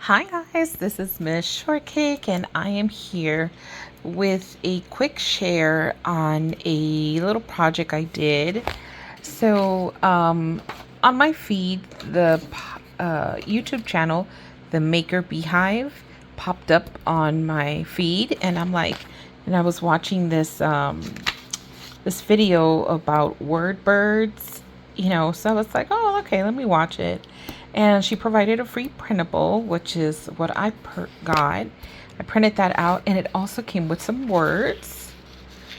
Hi guys, this is Mz.Shortcake and I am here with a quick share on a little project I did. On my feed, the YouTube channel, the Maker Beehive, popped up on my feed, and I was watching this video about word birds, so I was like, oh, okay, let me watch it. And she provided a free printable, which is what I got. I printed that out, and it also came with some words.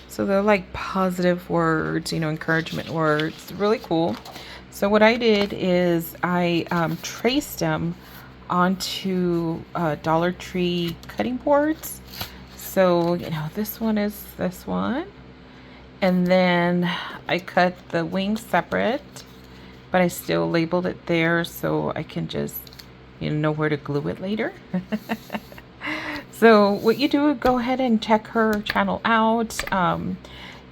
So they're like positive words, encouragement words. Really cool. So what I did is I traced them onto Dollar Tree cutting boards. So, this one is this one. And then I cut the wings separate, but I still labeled it there so I can just, know where to glue it later. So what you do, go ahead and check her channel out.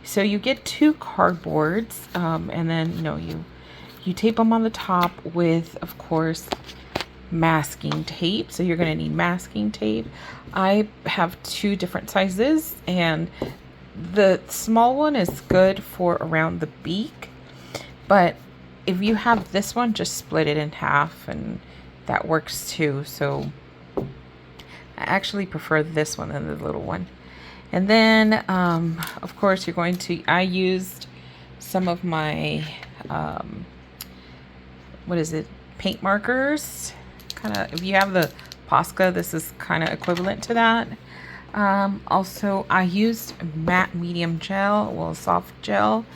So you get two cardboards, and then, you tape them on the top with, of course, masking tape. So you're going to need masking tape. I have two different sizes, and the small one is good for around the beak, but if you have this one, just split it in half and that works too. So I actually prefer this one than the little one. And then of course I used some of my paint markers. If you have the Posca, this is kind of equivalent to that. Also, I used matte medium gel, well, soft gel,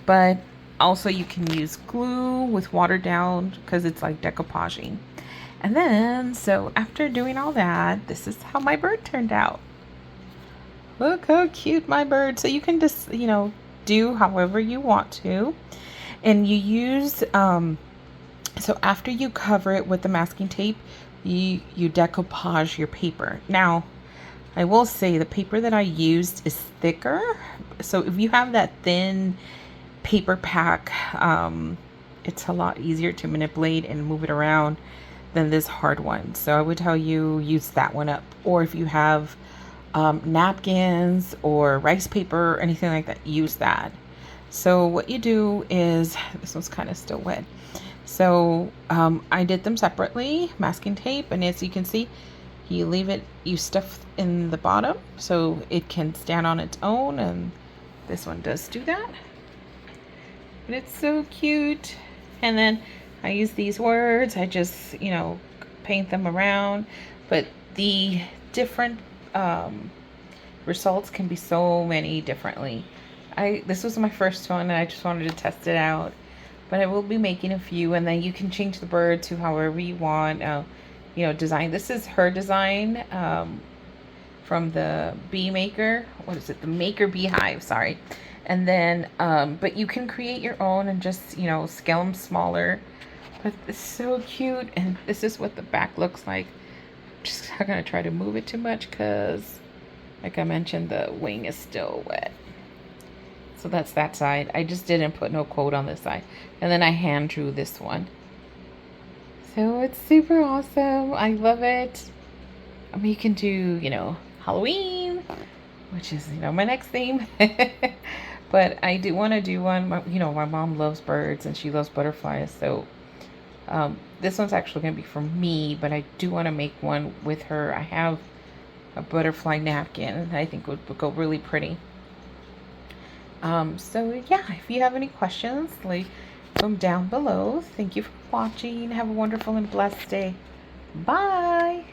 but also you can use glue with watered down because it's like decoupaging. And then, so after doing all that, this is how my bird turned out. Look how cute my bird. So you can just, do however you want to. And you use, so after you cover it with the masking tape, you decoupage your paper. Now, I will say the paper that I used is thicker. So if you have that thin paper pack, it's a lot easier to manipulate and move it around than this hard one. So I would tell you use that one up. Or if you have napkins or rice paper or anything like that, use that. So what you do is, this one's kind of still wet. So I did them separately, masking tape, and as you can see, you stuff in the bottom so it can stand on its own, and this one does do that. But it's so cute. And then I use these words, I just, paint them around, but the different results can be so many differently. This was my first one and I just wanted to test it out, but I will be making a few, and then you can change the bird to however you want. Design. This is her design from the bee maker. What is it? The Maker Beehive, sorry. And then, but you can create your own and just, scale them smaller. But it's so cute, and this is what the back looks like. I'm just not going to try to move it too much because, like I mentioned, the wing is still wet. So that's that side. I just didn't put no coat on this side. And then I hand drew this one. So it's super awesome. I love it. I mean, you can do, Halloween, which is, my next theme. But I do want to do one. My mom loves birds and she loves butterflies. So this one's actually going to be for me, but I do want to make one with her. I have a butterfly napkin I think would go really pretty. So yeah, if you have any questions, leave them down below. Thank you for watching. Have a wonderful and blessed day. Bye.